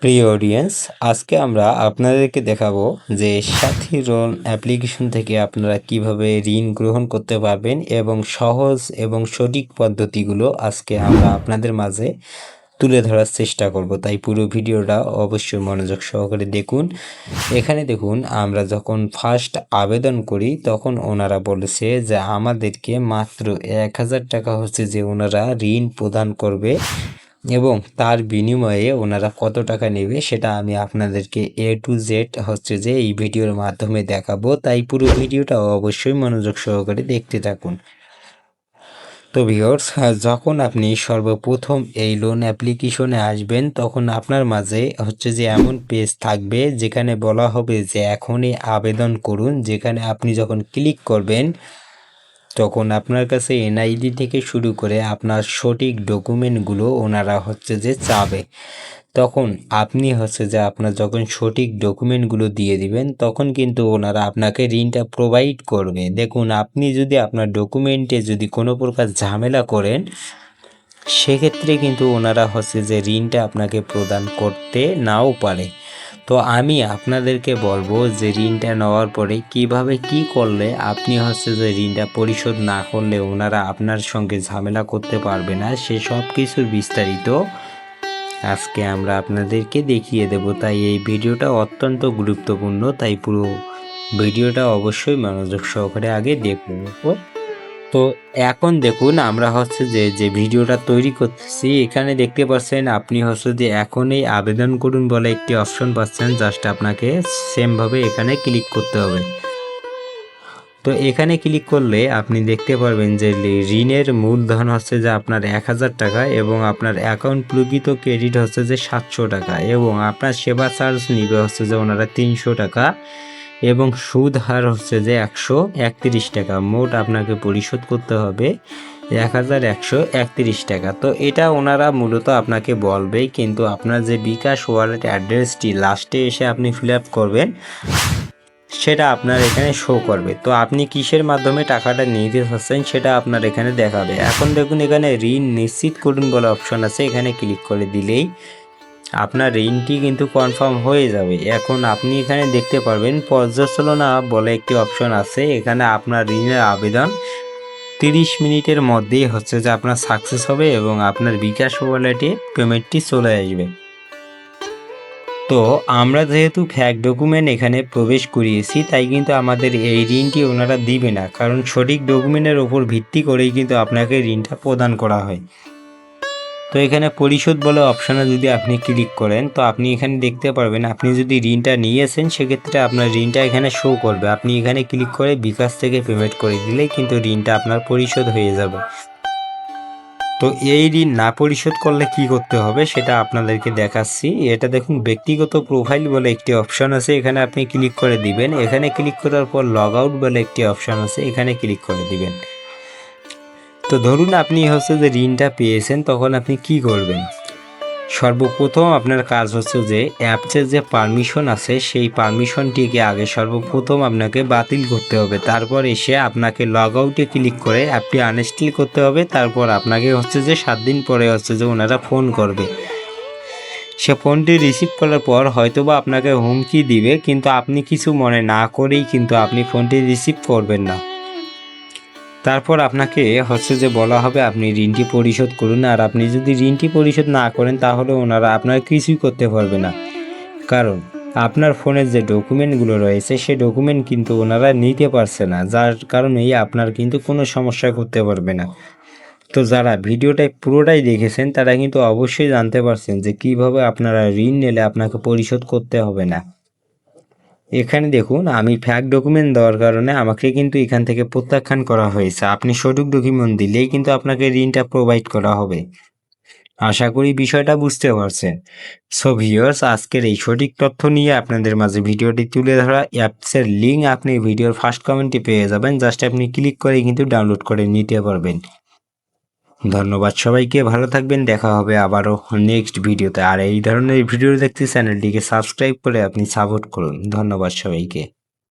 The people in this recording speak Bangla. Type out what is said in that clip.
প্রিয় অডিয়েন্স, আজকে আমরা আপনাদেরকে দেখাবো যে সাথী লোন অ্যাপ্লিকেশন থেকে আপনারা কিভাবে ঋণ গ্রহণ করতে পারবেন এবং সহজ এবং সঠিক পদ্ধতিগুলো আজকে আমরা আপনাদের মাঝে তুলে ধরার চেষ্টা করব। তাই পুরো ভিডিওটা অবশ্যই মনোযোগ সহকারে দেখুন। এখানে দেখুন, আমরা যখন ফার্স্ট আবেদন করি তখন ওনারা বলেছে যে আমাদেরকে মাত্র 1000 টাকা যে ওনারা ঋণ প্রদান করবে এবং তার বিনিময়ে ওনারা কত টাকা নেবে সেটা আমি আপনাদেরকে A to Z যে এই ভিডিওর মাধ্যমে দেখাবো। তাই পুরো ভিডিওটা অবশ্যই মনোযোগ সহকারে দেখতে থাকুন। তো ভিউয়ার্স, যখন আপনি সর্বপ্রথম এই লোন অ্যাপ্লিকেশনে আসবেন তখন আপনার মাঝে যে এমন পেজ থাকবে যেখানে বলা হবে যে এখনই আবেদন করুন। যেখানে আপনি যখন ক্লিক করবেন তখন আপনার কাছে NID থেকে শুরু করে আপনার সঠিক ডকুমেন্টগুলো ওনারা যে চাবে। তখন আপনি যে আপনার যখন সঠিক ডকুমেন্টগুলো দিয়ে দিবেন তখন কিন্তু ওনারা আপনাকে ঋণটা প্রোভাইড করবে। দেখুন, আপনি যদি আপনার ডকুমেন্টে যদি কোনো প্রকার ঝামেলা করেন সেক্ষেত্রে কিন্তু ওনারা যে ঋণটা আপনাকে প্রদান করতে নাও পারে। তো আমি আপনাদেরকে বলবো যে ঋণটা নেওয়ার পরে কিভাবে কি করলে আপনি যে ঋণটা পরিশোধ না করলে ওনারা আপনার সঙ্গে ঝামেলা করতে পারবে না, সে সব কিছুর বিস্তারিত আজকে আমরা আপনাদেরকে দেখিয়ে দেব। তাই এই ভিডিওটা অত্যন্ত গুরুত্বপূর্ণ, তাই পুরো ভিডিওটা অবশ্যই মনোযোগ সহকারে আগে দেখুন। তো এখন দেখুন, আমরা যে ভিডিওটা তৈরি করতেছি এখানে দেখতে পাচ্ছেন আপনি যে এখনই আবেদন করুন বলে একটি অপশন পাচ্ছেন। জাস্ট আপনাকে সেমভাবে এখানে ক্লিক করতে হবে। তো এখানে ক্লিক করলে আপনি দেখতে পারবেন যে ঋণের মূলধন যে আপনার 1000 টাকা এবং আপনার অ্যাকাউন্ট প্রকৃত ক্রেডিট যে 700 টাকা এবং আপনার সেবা চার্জ নিবে যে ওনারা 300 টাকা এবং সুদ হার যে 131 টাকা। মোট আপনাকে পরিশোধ করতে হবে 1131 টাকা। তো এটা ওনারা মূলত আপনাকে বলবে, কিন্তু আপনার যে বিকাশ ওয়ালেট অ্যাড্রেসটি লাস্টে এসে আপনি ফিল আপ করবেন সেটা আপনার এখানে শো করবে। তো আপনি কিসের মাধ্যমে টাকাটা নিতে চাচ্ছেন সেটা আপনার এখানে দেখাবে। এখন দেখুন, এখানে ঋণ নিশ্চিত করুন বলে অপশন আছে, এখানে ক্লিক করে দিলেই আপনার ঋণটি কিন্তু কনফার্ম হয়ে যাবে। এখন আপনি এখানে দেখতে পারবেন পর্যালোচনা বলে একটি অপশন আছে। এখানে আপনার ঋণের আবেদন 30 মিনিটের মধ্যেই যে আপনার সাকসেস হবে এবং আপনার বিকাশ ওয়ালেটে পেমেন্টটি চলে আসবে। তো আমরা যেহেতু ফ্যাক ডকুমেন্ট এখানে প্রবেশ করিয়েছি তাই কিন্তু আমাদের এই ঋণটি ওনারা দিবে না, কারণ সঠিক ডকুমেন্টের ওপর ভিত্তি করেই কিন্তু আপনাকে ঋণটা প্রদান করা হয়। তো এখানে পরিশোধ বলে অপশানে যদি আপনি ক্লিক করেন তো আপনি এখানে দেখতে পারবেন আপনি যদি ঋণটা নিয়েছেন সেক্ষেত্রে আপনার ঋণটা এখানে শো করবে। আপনি এখানে ক্লিক করে বিকাশ থেকে পেমেন্ট করে দিলেই কিন্তু ঋণটা আপনার পরিশোধ হয়ে যাবে। তো এই ঋণ না পরিশোধ করলে কি করতে হবে সেটা আপনাদেরকে দেখাচ্ছি। এটা দেখুন, ব্যক্তিগত প্রোফাইল বলে একটি অপশন আছে, এখানে আপনি ক্লিক করে দিবেন। এখানে ক্লিক করার পর লগ আউট বলে একটি অপশন আছে, এখানে ক্লিক করে দিবেন। তো ধরুন আপনি যে ঋণটা পেয়েছেন তখন আপনি কি করবেন। সর্বপ্রথম আপনার কাজ যে অ্যাপসের যে পারমিশন আছে সেই পারমিশনটিকে আগে সর্বপ্রথম আপনাকে বাতিল করতে হবে। তারপর এসে আপনাকে লগ আউটে ক্লিক করে অ্যাপটি আনইনস্টল করতে হবে। তারপর আপনাকে যে 7 দিন পরে যে ওনারা ফোন করবে। সে ফোনটি রিসিভ করার পর হয়তোবা আপনাকে হুমকি দিবে, কিন্তু আপনি কিছু মনে না করেই কিন্তু আপনি ফোনটি রিসিভ করবেন না। তারপর আপনাকে যে বলা হবে আপনি ঋণটি পরিশোধ করুন। আর আপনি যদি ঋণটি পরিশোধ না করেন তাহলে ওনারা আপনার কিছুই করতে পারবে না, কারণ আপনার ফোনের যে ডকুমেন্টগুলো রয়েছে সেই ডকুমেন্ট কিন্তু ওনারা নিতে পারছে না, যার কারণেই আপনার কিন্তু কোনো সমস্যা করতে পারবে না। তো যারা ভিডিওটা পুরোটাই দেখেছেন তারা কিন্তু অবশ্যই জানতে পারছেন যে কিভাবে আপনারা ঋণ নিলে আপনাকে পরিশোধ করতে হবে না। এখানে দেখুন, আমি ফ্যাক ডকুমেন্ট দেওয়ার কারণে আমাকে কিন্তু এখান থেকে প্রত্যাখ্যান করা হয়েছে। আপনি সঠিক ডকুমেন্ট দিলেই কিন্তু আপনাকে ঋণটা প্রোভাইড করা হবে। আশা করি বিষয়টা বুঝতে পারছেন। সো ভিউয়ার্স, আজকের এই সঠিক তথ্য নিয়ে আপনাদের মাঝে ভিডিওটি তুলে ধরা অ্যাপসের লিঙ্ক আপনি ভিডিওর ফার্স্ট কমেন্টে পেয়ে যাবেন। জাস্ট আপনি ক্লিক করে কিন্তু ডাউনলোড করে নিতে পারবেন। ধন্যবাদ সবাইকে, ভালো থাকবেন। দেখা হবে আবারও নেক্সট ভিডিওতে। আর এই ধরনের ভিডিও দেখতে চ্যানেলটিকে সাবস্ক্রাইব করে আপনি সাপোর্ট করুন। ধন্যবাদ সবাইকে।